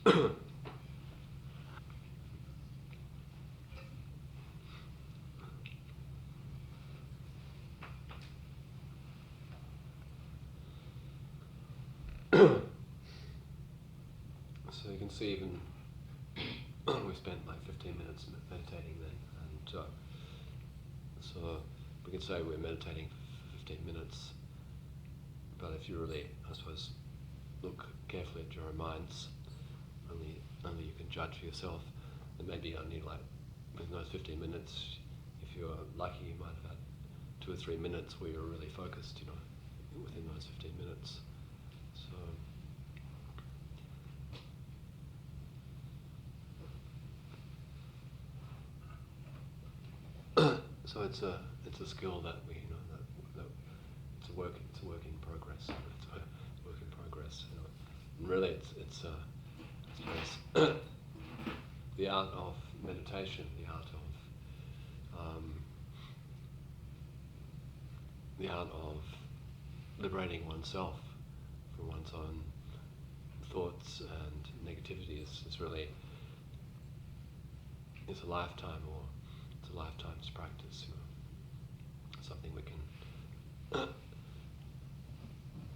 So you can see even we spent like 15 minutes meditating then, and so we can say we're meditating for 15 minutes, but if you really, I suppose, look carefully at your own minds, only you can judge for yourself, and maybe only like within those 15 minutes, if you're lucky, you might have had 2 or 3 minutes where you're really focused, within those 15 minutes. So it's a skill that we that it's a work in progress. It's a work in progress. And really, it's I suppose the art of meditation, the art of liberating oneself from one's own thoughts and negativity is really it's a lifetime's practice. Something we can.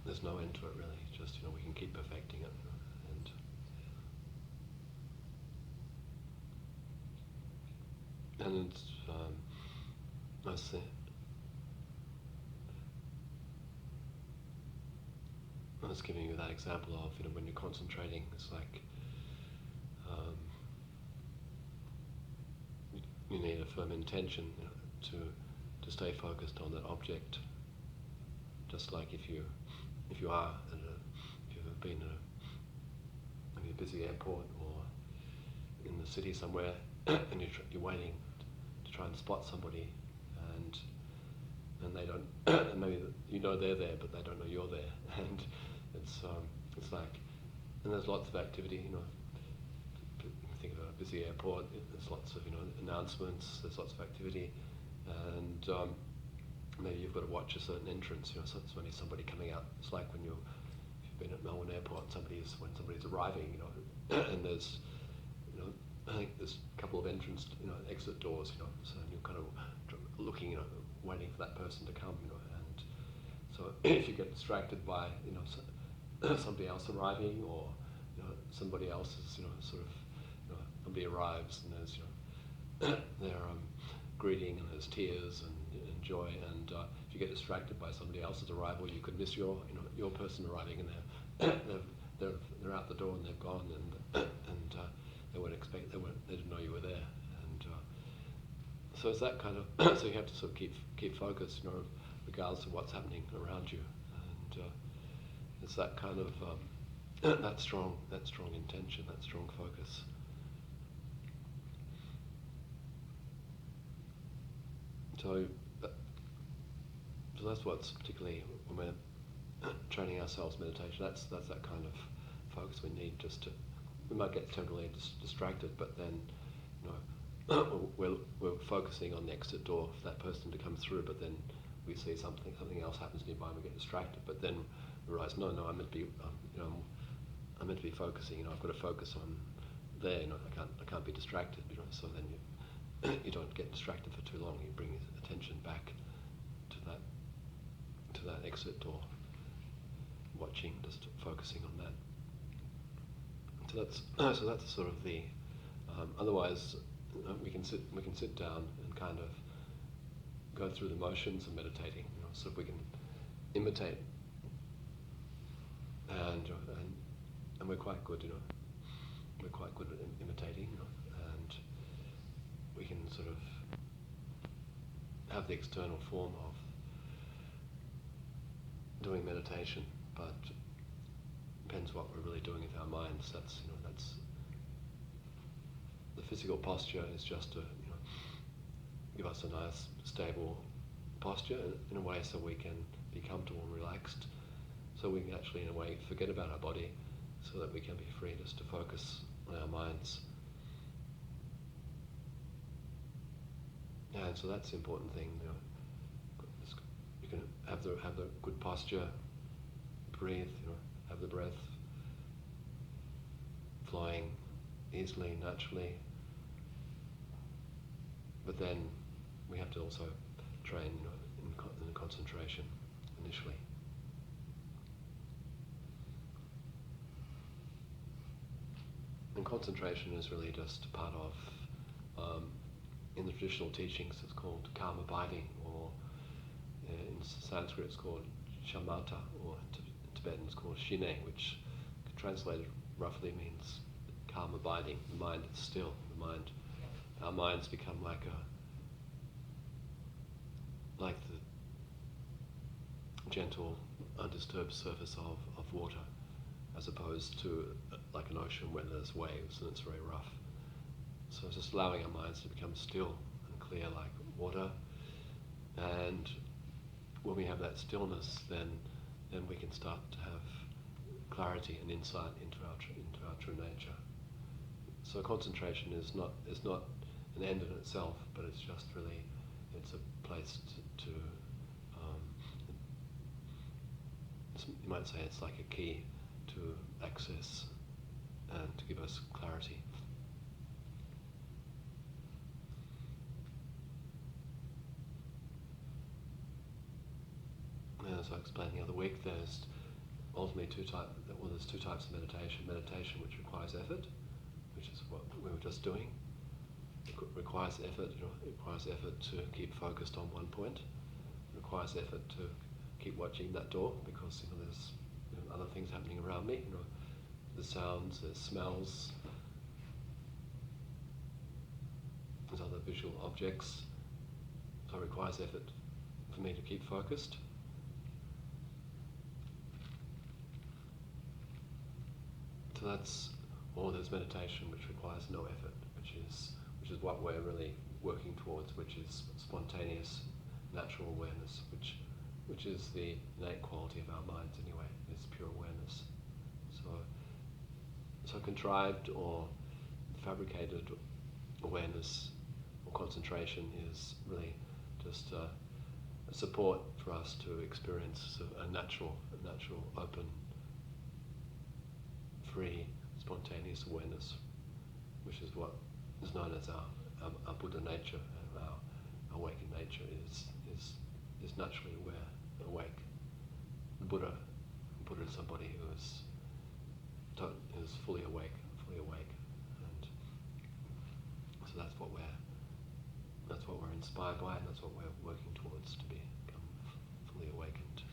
There's no end to it really. Just we can keep perfecting it, and it's I was giving you that example of when you're concentrating, it's like you need a firm intention to stay focused on that object. Just like if you've been at maybe a busy airport or in the city somewhere, and you're waiting to try and spot somebody, and they don't, and maybe they're there, but they don't know you're there, and it's like, and there's lots of activity, think of a busy airport, there's lots of announcements, there's lots of activity, and maybe you've got to watch a certain entrance, so it's only somebody coming out. It's like if you've been at Melbourne Airport, when somebody's arriving, and there's I think there's a couple of exit doors, so you're kind of looking, waiting for that person to come, and so if you get distracted by somebody else arriving, or somebody else is sort of somebody arrives and there's they're greeting and there's tears and joy, and if you get distracted by somebody else's arrival, you could miss your person arriving, and they're out the door and they've gone, and they didn't know you were there, and so it's that kind of so you have to sort of keep focused, regardless of what's happening around you, and it's that kind of that strong intention, that strong focus. So that's what's particularly when we're training ourselves meditation. That's that kind of focus we need. We might get temporarily distracted, but then we're focusing on the exit door for that person to come through. But then we see something else happens nearby, and we get distracted. But then we realize, no, I'm meant to be I'm meant to be focusing. I've got to focus on there. I can't be distracted. So then you don't get distracted for too long. You bring attention back to that exit door, watching, just focusing on that. So that's sort of the. Otherwise, we can sit down and kind of go through the motions of meditating. So we can imitate, and we're quite good. We're quite good at imitating, and we can sort of have the external form of doing meditation, but depends what we're really doing with our minds. That's the physical posture is just to give us a nice stable posture in a way, so we can be comfortable and relaxed, so we can actually in a way forget about our body, so that we can be free just to focus on our minds. And so that's the important thing. You can have the good posture, breathe, have the breath flowing easily, naturally. But then we have to also train, in concentration initially. And concentration is really just part of, in the traditional teachings it's called calm abiding, or in Sanskrit it's called shamatha, or in Tibetan it's called shine, which translated roughly means calm abiding. The mind is still. Our minds become like the gentle, undisturbed surface of water, as opposed to like an ocean where there's waves and it's very rough. So it's just allowing our minds to become still and clear like water. And when we have that stillness, then we can start to have clarity and insight into our true nature. So concentration is not an end in itself, but it's just really, it's a place to you might say it's like a key to access and to give us clarity. As I explained the other week, there's ultimately two types of meditation. Meditation which requires effort, which is what we were just doing. It requires effort. It requires effort to keep focused on one point. It requires effort to keep watching that door, because there's other things happening around me. The sounds, the smells, there's other visual objects. So it requires effort for me to keep focused. So that's, or there's meditation which requires no effort, which is what we're really working towards, which is spontaneous, natural awareness, which is the innate quality of our minds anyway, is pure awareness. So contrived or fabricated awareness or concentration is really just a support for us to experience a natural, open, free, spontaneous awareness, which is what is known as our Buddha nature. Our awakened nature is naturally awake. The Buddha is somebody who is fully awake, and so that's what we're inspired by, and that's what we're working towards, to become fully awakened.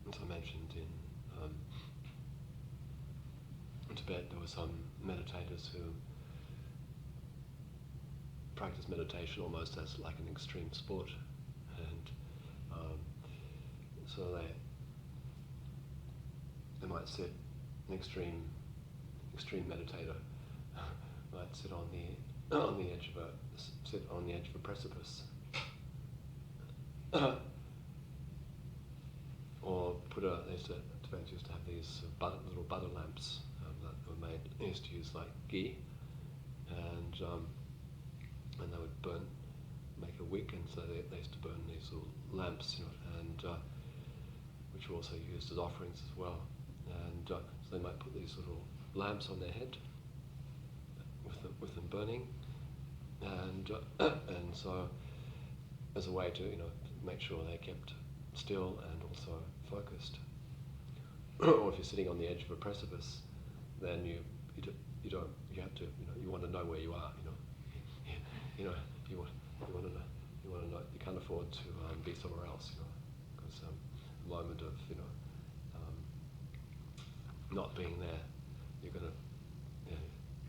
As I mentioned, in Tibet there were some meditators who practice meditation almost as like an extreme sport, and so they might sit, an extreme meditator might sit on the edge of a precipice, or Tibetans used to have these little butter lamps that were made. They used to use like ghee, and they would make a wick, and so they used to burn these little lamps, and which were also used as offerings as well. And so they might put these little lamps on their head with them burning, and so as a way to make sure they kept still and also focused. Or if you're sitting on the edge of a precipice, then you have to you want to know where you are. You want to know. You can't afford to be somewhere else. Because a moment of not being there, you're gonna. Yeah,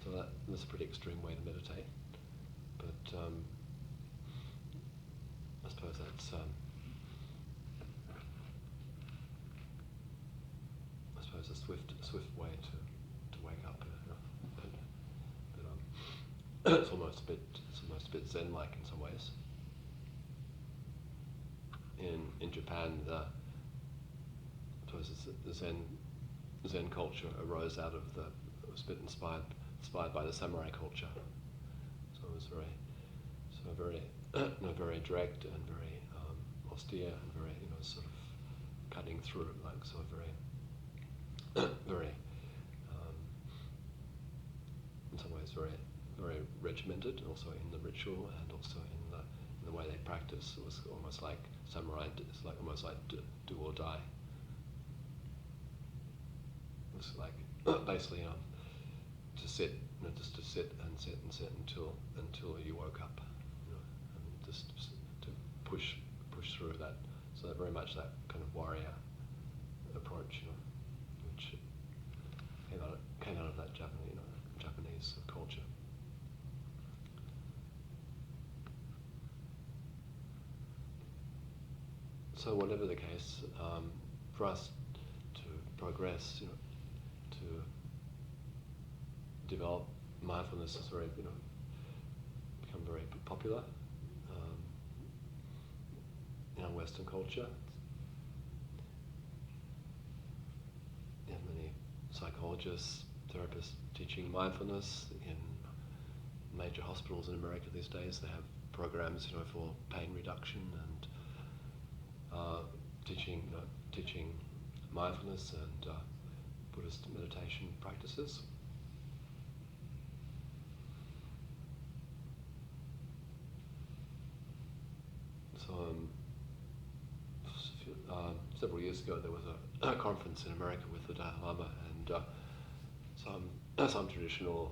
so that's a pretty extreme way to meditate. But I suppose that's. A swift way to wake up, but it's almost a bit Zen-like in some ways. In Japan, I suppose the Zen culture arose out of it was a bit inspired by the samurai culture. So it was very very direct and very austere and very, sort of cutting through, like sort of very, in some ways very, very regimented, also in the ritual and also in the way they practice. It was almost like samurai. It's like almost like do or die. It was like basically to sit, just to sit and sit and sit until you woke up, and just to push through that. So very much that kind of warrior approach, which came out of that Japanese culture. So whatever the case, for us to progress, to develop mindfulness is very, become very popular in our Western culture. There are many psychologists, therapists teaching mindfulness in major hospitals in America these days. They have programs, for pain reduction and teaching mindfulness and Buddhist meditation practices. So several years ago there was a conference in America with the Dalai Lama, and some traditional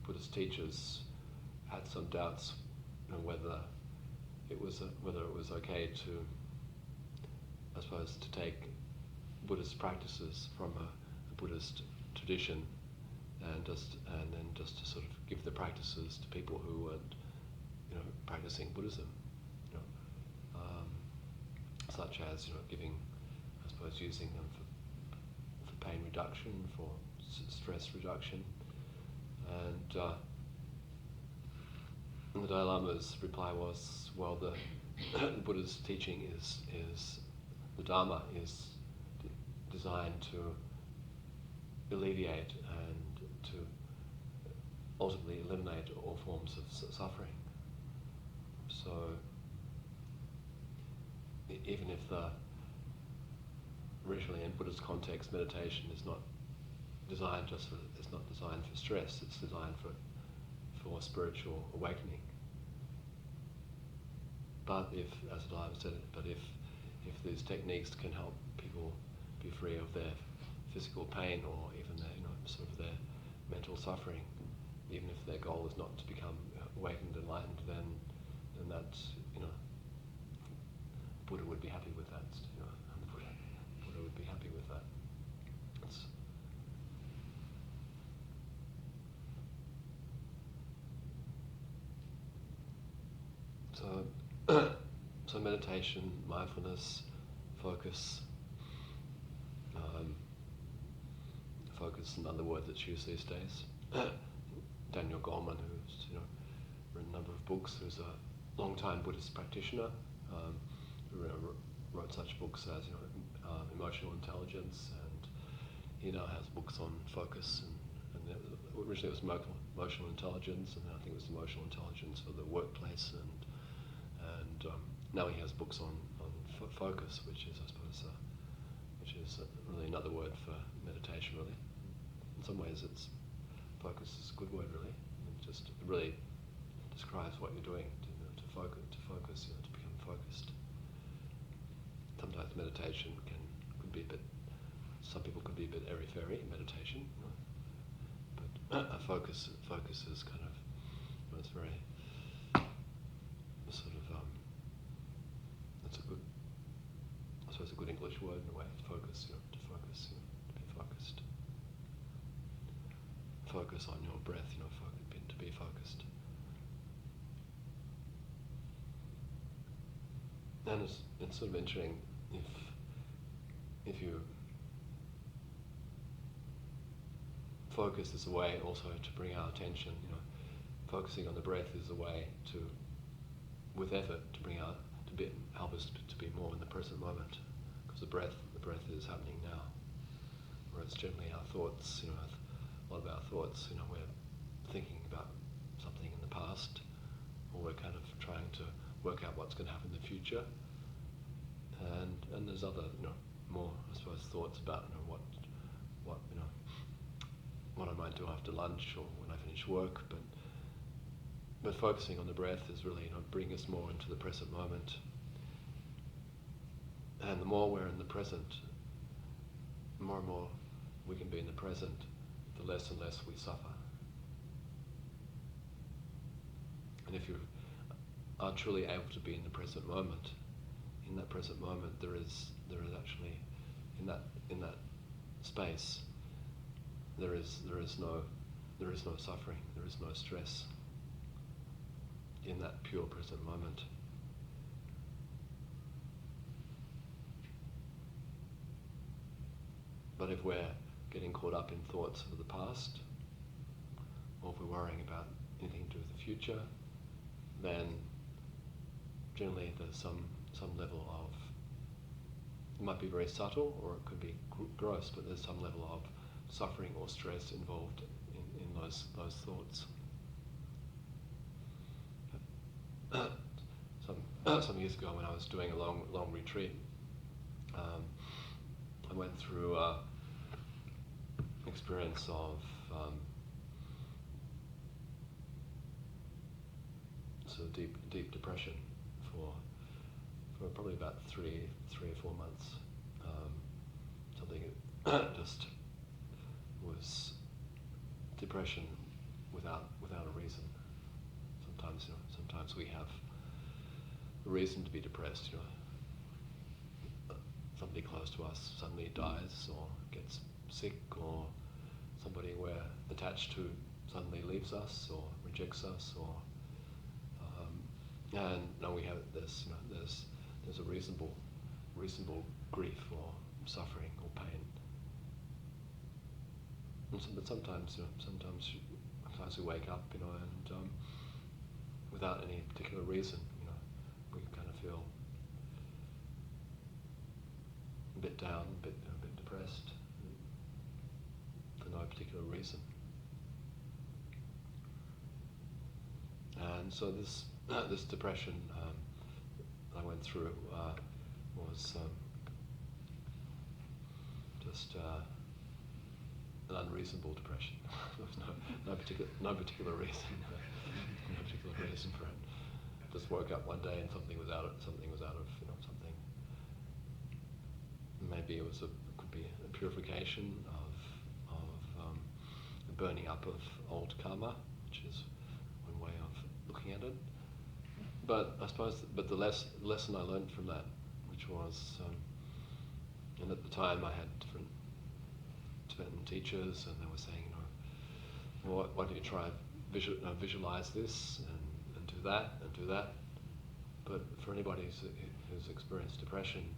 Buddhist teachers had some doubts, whether it was okay to, I suppose, to take Buddhist practices from a Buddhist tradition and then just to sort of give the practices to people who weren't, practicing Buddhism, such as giving, I suppose, using them for pain reduction, for stress reduction, and the Dalai Lama's reply was, well, the Buddha's teaching is the Dharma is designed to alleviate and to ultimately eliminate all forms of suffering. So even if originally in Buddhist context meditation is not designed it's not designed for stress, it's designed for spiritual awakening. But if, as the Lama said, if these techniques can help people be free of their physical pain or even their, sort of their mental suffering, even if their goal is not to become awakened, enlightened, then that's, Buddha would be happy with that. Buddha would be happy with that. So meditation, mindfulness, focus. Focus, another word that's used these days. Daniel Goleman, who's written a number of books, who's a long-time Buddhist practitioner, who wrote such books as Emotional Intelligence, and he now has books on focus. And originally it was Emotional Intelligence, and then I think it was Emotional Intelligence for the workplace, and now he has books on focus, which is, I suppose, which is really another word for meditation, really. In some ways, focus is a good word, really. It really describes what you're doing, to focus, to become focused. Sometimes meditation could be a bit. Some people could be a bit airy-fairy in meditation, but focus is kind of, it's very sort of. It's a good, I suppose, a good English word in a way. Focus, to focus, to be focused. Focus on your breath, to be focused. And it's sort of interesting if you focus is a way also to bring our attention. Focusing on the breath is a way to, with effort, to bring out, help us to be more in the present moment, because the breath is happening now. Whereas generally our thoughts, a lot of our thoughts, we're thinking about something in the past, or we're kind of trying to work out what's going to happen in the future. And there's other, more, I suppose, thoughts about, what I might do after lunch or when I finish work. But focusing on the breath is really, bring us more into the present moment. And the more we're in the present, more and more we can be in the present, the less and less we suffer. And if you are truly able to be in the present moment, in that present moment there is actually, in that space, there is no suffering, there is no stress in that pure present moment. But if we're getting caught up in thoughts of the past, or if we're worrying about anything to do with the future, then generally there's some level of, it might be very subtle or it could be gross, but there's some level of suffering or stress involved in those thoughts. Some years ago when I was doing a long retreat, I went through experience of sort of deep depression for probably about three or 4 months. Something just was depression without a reason. Sometimes we have a reason to be depressed. Somebody close to us suddenly dies or gets sick, or somebody we're attached to suddenly leaves us or rejects us, or and now we have this. There's a reasonable grief or suffering or pain. But sometimes we wake up, and without any particular reason, we kind of feel a bit down, a bit depressed, for no particular reason. And so this depression I went through was just an unreasonable depression. There was no particular reason, no particular reason for it. Just woke up one day and something was out of something. Maybe it could be a purification of the burning up of old karma, which is one way of looking at it. But I suppose, the lesson I learned from that, which was, and at the time I had different Tibetan teachers, and they were saying, well, why don't you try visualize this and do that. But for anybody who's experienced depression,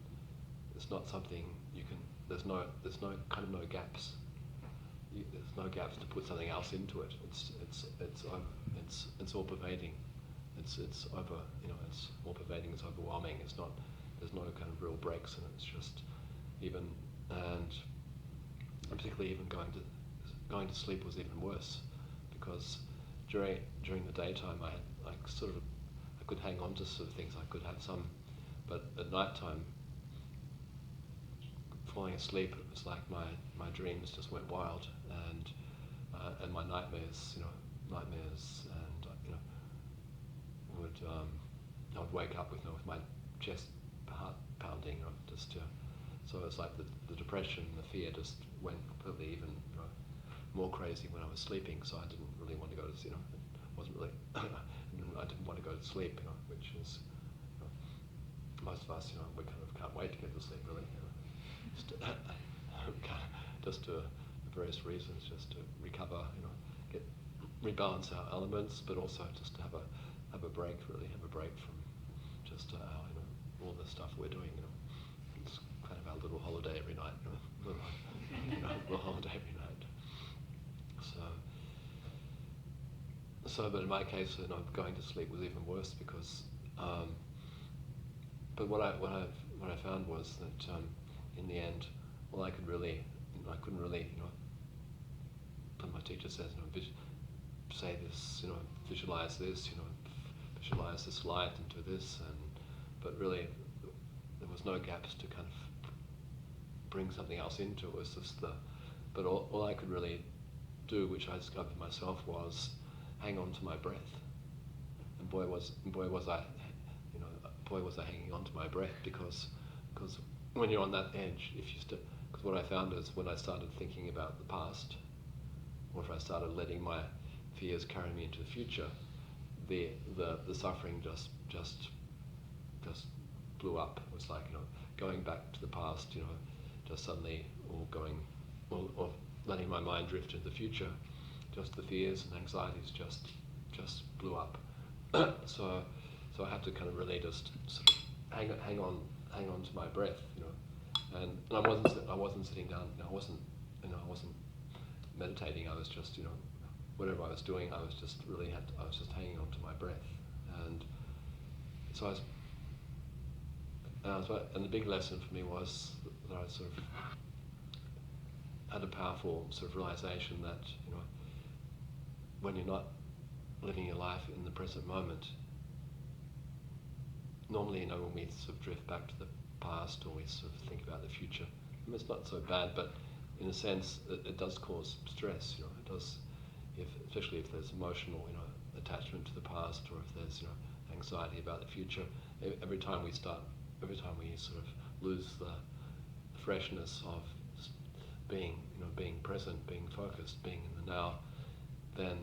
it's not something you can. There's no gaps. There's no gaps to put something else into it. It's all pervading. It's over. It's all pervading. It's overwhelming. It's not. There's no kind of real breaks, and it's just even, and particularly even going to sleep was even worse, because during the daytime I could hang on to sort of things. I could have some, but at night time, falling asleep, it was like my dreams just went wild, and my nightmares, and I would wake up with my chest heart pounding, so it's like the depression, the fear just went completely even more crazy when I was sleeping. So I didn't really want to go to, it wasn't really, I didn't want to go to sleep, which is, most of us, we kind of can't wait to get to sleep, really. Just for various reasons, just to recover, rebalance our elements, but also just to have a break, really have a break from just all the stuff we're doing. It's kind of our little holiday every night, little holiday every night. So, but in my case, going to sleep was even worse because. But what I found was that in the end, I couldn't really, but my teacher says, say this, visualize this, visualize this light and do this, but really there was no gaps to kind of bring something else into it. It was just but all I could really do, which I discovered myself, was hang on to my breath. And boy was I hanging on to my breath, because when you're on that edge, because what I found is when I started thinking about the past, or if I started letting my fears carry me into the future, the suffering just blew up. It was like, going back to the past, just suddenly, or letting my mind drift into the future, just the fears and anxieties just blew up. So I had to kind of really just sort of hang on to my breath, and I wasn't sitting down, I wasn't meditating. I was just, whatever I was doing, I was just hanging on to my breath. And so and the big lesson for me was that I sort of had a powerful sort of realization that, when you're not living your life in the present moment, normally, when we sort of drift back to the past, or we sort of think about the future, it's not so bad, but in a sense, it does cause stress. It does, especially if there's emotional, attachment to the past, or if there's, anxiety about the future. Every time we sort of lose the freshness of being, being present, being focused, being in the now, then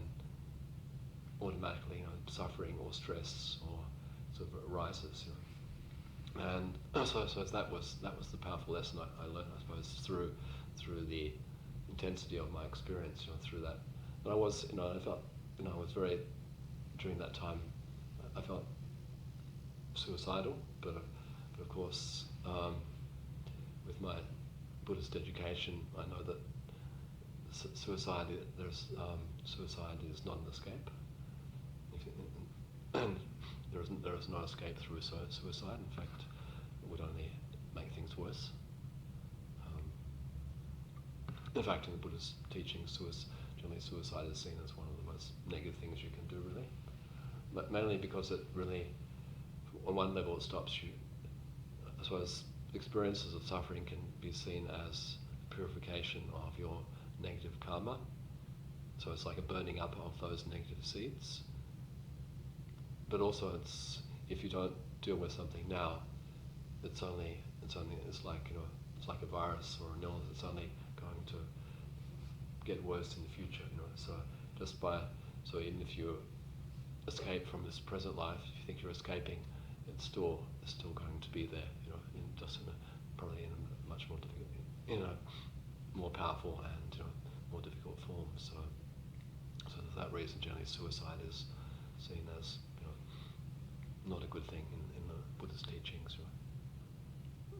automatically, suffering or stress or sort of arises. And so that was the powerful lesson I learned, I suppose, through the intensity of my experience, through that. And I felt, I was very, during that time, I felt suicidal, but of course, with my Buddhist education, I know that suicide is not an escape. There is no escape through suicide. In fact, it would only make things worse. In fact, in the Buddhist teachings, generally suicide is seen as one of the most negative things you can do, really. But mainly because it really, on one level, it stops you. I suppose experiences of suffering can be seen as purification of your negative karma. So it's like a burning up of those negative seeds. But also, if you don't deal with something now, it's like a virus or an illness. It's only going to get worse in the future. So even if you escape from this present life, if you think you're escaping, it's still going to be there. Probably in a much more difficult, more powerful and more difficult form. So for that reason, generally, suicide is seen as not a good thing in the Buddhist teachings.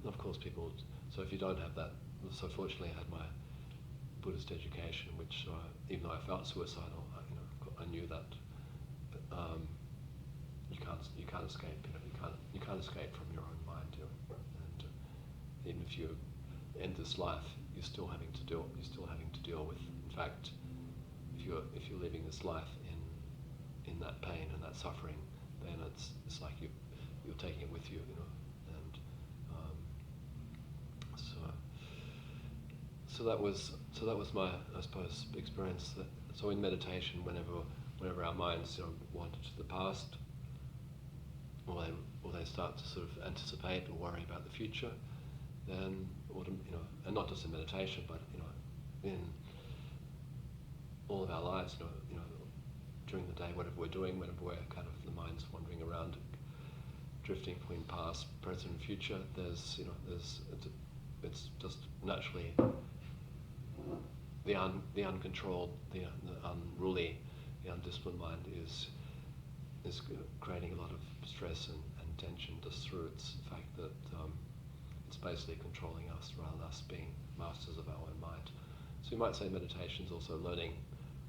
Of course, people. So if you don't have that, so fortunately, I had my Buddhist education, which even though I felt suicidal, I knew that you can't escape. You can't escape from your own mind. And even if you end this life, you're still having to deal with. In fact, if you're living this life in that pain and that suffering, then it's like you're taking it with you, and so that was my, I suppose, experience. So in meditation, whenever our minds wander to the past, or they start to sort of anticipate or worry about the future, then and not just in meditation, but in all of our lives, during the day, whatever we're doing, whenever we're kind of the mind's wandering around, drifting between past, present, and future, it's just naturally the uncontrolled, the unruly, the undisciplined mind is creating a lot of stress and tension just through its fact that it's basically controlling us rather than us being masters of our own mind. So you might say meditation is also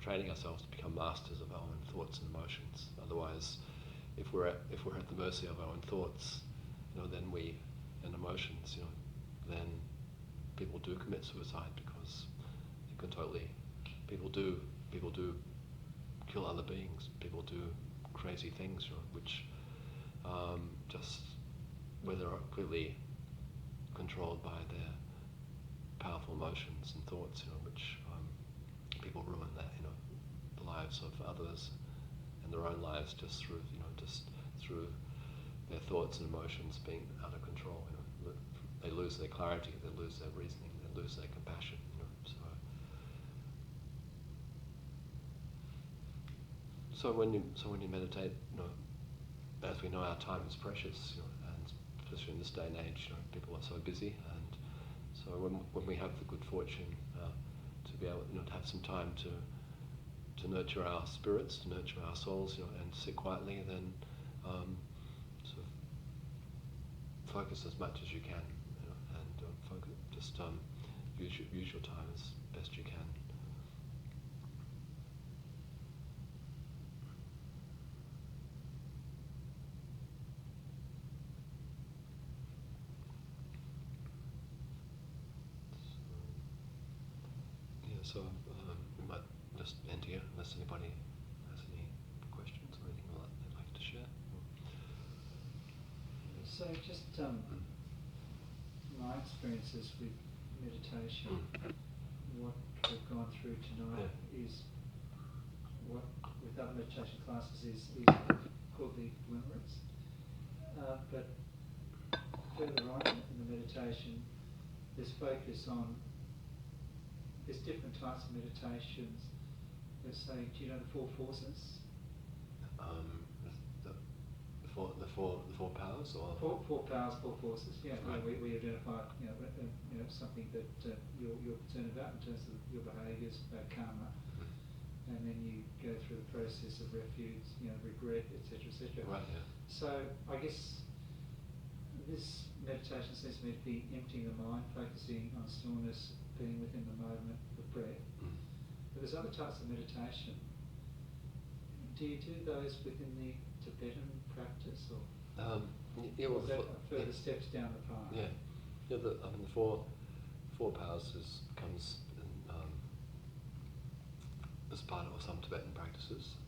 training ourselves to become masters of our own thoughts and emotions. Otherwise, if we're at the mercy of our own thoughts, then and emotions, then people do commit suicide, because people do kill other beings. People do crazy things, which just where they're completely controlled by their powerful emotions and thoughts, which people ruin the lives of others and their own lives just through their thoughts and emotions being out of control. They lose their clarity, they lose their reasoning, they lose their compassion. So when you meditate, as we know, our time is precious, and especially in this day and age, people are so busy, and so when we have the good fortune to be able, to have some time to nurture our spirits, to nurture our souls, and sit quietly, then sort of focus as much as you can, and focus. Just use your time as best you can. So we might just end here unless anybody has any questions or anything they'd like to share. So just my experiences with meditation, what we've gone through tonight is what with other meditation classes is called the Impermanence. But further on in the meditation, there's focus on. There's different types of meditations. Let's say, do you know the four forces? The four powers, or four powers, four forces. Yeah, right. We identify something that you're concerned about in terms of your behaviours, karma, and then you go through the process of refuge, regret, etc., etc. Right. Yeah. So I guess this meditation seems to me to be emptying the mind, focusing on stillness, being within the moment, the breath. But there's other types of meditation. Do you do those within the Tibetan practice, or is that further steps down the path? Yeah. The four powers comes as part of some Tibetan practices,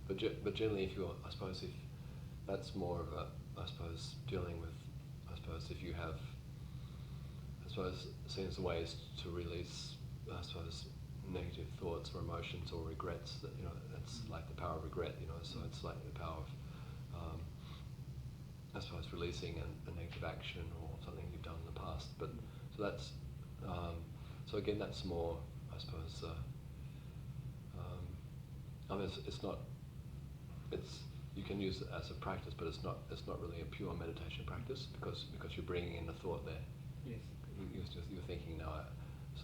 but generally, if that's more of a, dealing with, if you have, seems ways to release, negative thoughts or emotions or regrets. That that's like the power of regret. So it's like the power of, releasing a negative action or something you've done in the past. But so that's, so again, that's more, it's not. You can use it as a practice, but it's not really a pure meditation practice because you're bringing in the thought there. Yes. You're thinking now.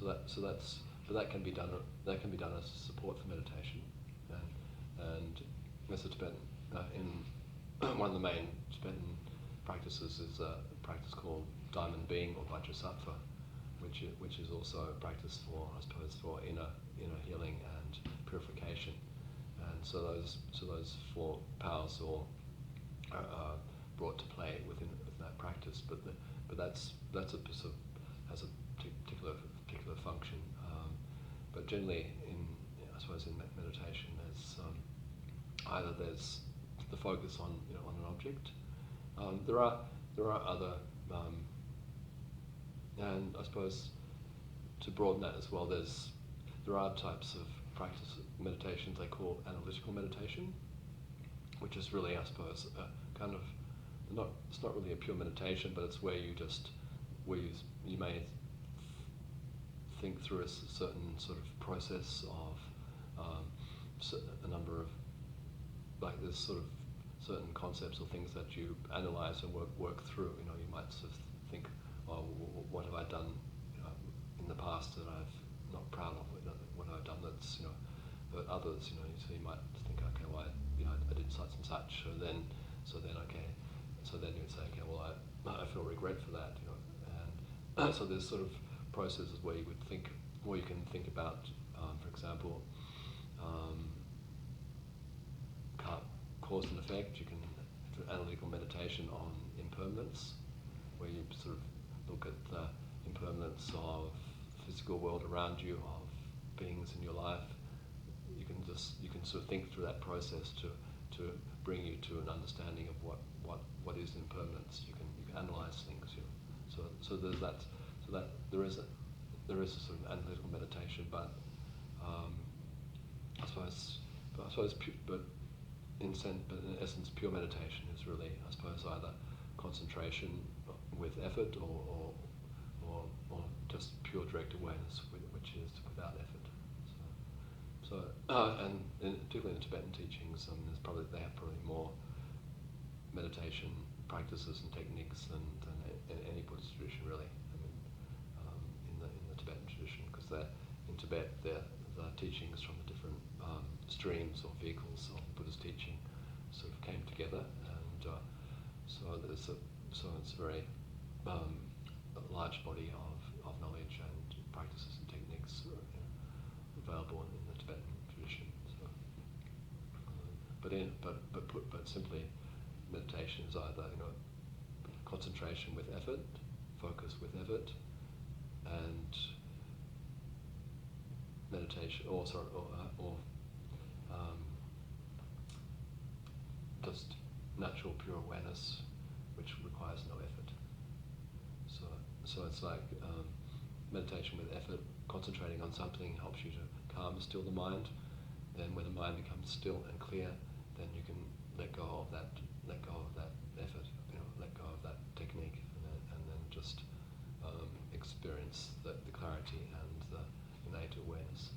But that can be done. That can be done as support for meditation, and as a Tibetan, in one of the main Tibetan practices is a practice called Diamond Being or Vajrasattva, which is also a practice for inner healing and purification. And so those four powers are brought to play within that practice. But that's has a particular function. But generally, in meditation, there's the focus on an object. There are other, and I suppose to broaden that as well, there are types of practice meditations they call analytical meditation, which is really, kind of it's not really a pure meditation, but it's where you may think through a certain sort of process of a number of, like there's sort of certain concepts or things that you analyze and work through. You might sort of think, oh, what have I done in the past that I'm not proud of? What have I done that's but others, so you might think, okay, well, I did such and such. So then you would say, okay, well, I feel regret for that, and so there's sort of processes where you would think, or you can think about, for example, cause and effect. You can do analytical meditation on impermanence, where you sort of look at the impermanence of the physical world around you, of beings in your life. You can sort of think through that process to to bring you to an understanding of what is impermanence. You can analyze things. So there's that. So that there is a sort of analytical meditation, but I suppose, but in essence, pure meditation is really, I suppose, either concentration with effort or just pure direct awareness, which is without effort. So and particularly in the Tibetan teachings, they have probably more meditation practices and techniques than any Buddhist tradition, really. I mean, in the Tibetan tradition, because in Tibet, the teachings from the different streams or vehicles of Buddhist teaching sort of came together, and so it's a very large body of knowledge and practices and techniques available in the Tibetan tradition. So, but simply, meditation is either concentration with effort, focus with effort, and meditation, or just natural pure awareness, which requires no effort. So it's like meditation with effort, concentrating on something helps you to calm and still the mind. Then when the mind becomes still and clear, then you can let go of that effort, let go of that technique, and then just experience the clarity and the innate awareness.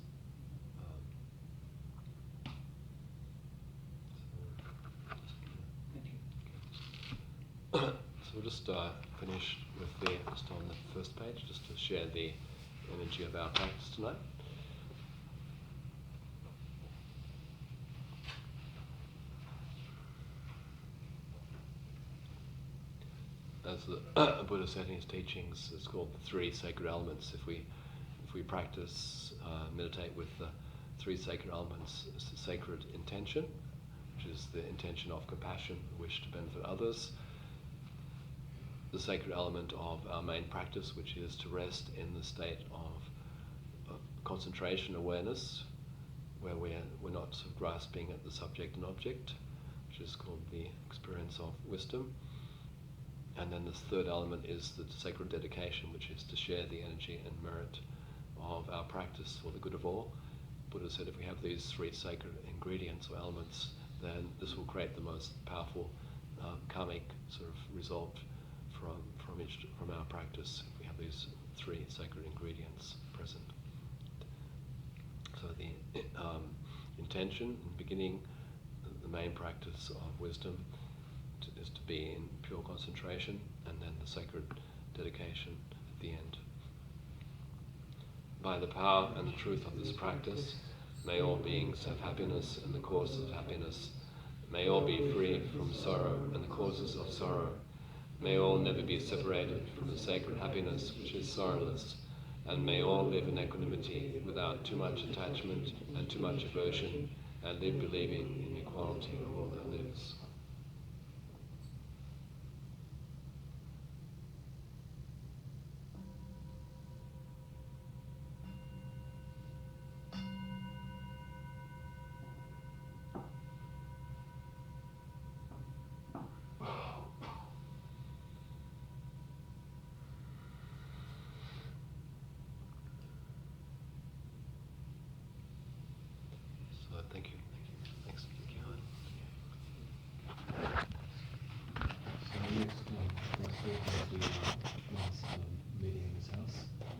So we'll just finish with just on the first page, just to share the energy of our practice tonight. As the Buddha said in his teachings, it's called the three sacred elements. If we practice, meditate with the three sacred elements, it's the sacred intention, which is the intention of compassion, the wish to benefit others. The sacred element of our main practice, which is to rest in the state of concentration awareness, where we're not sort of grasping at the subject and object, which is called the experience of wisdom. And then this third element is the sacred dedication, which is to share the energy and merit of our practice for the good of all. Buddha said if we have these three sacred ingredients or elements, then this will create the most powerful karmic sort of result from our practice, if we have these three sacred ingredients present. So the intention in the beginning, the main practice of wisdom, is to be in pure concentration, and then the sacred dedication at the end. By the power and the truth of this practice, may all beings have happiness and the causes of happiness. May all be free from sorrow and the causes of sorrow. May all never be separated from the sacred happiness which is sorrowless, and may all live in equanimity without too much attachment and too much aversion, and live believing in equality of all that lives.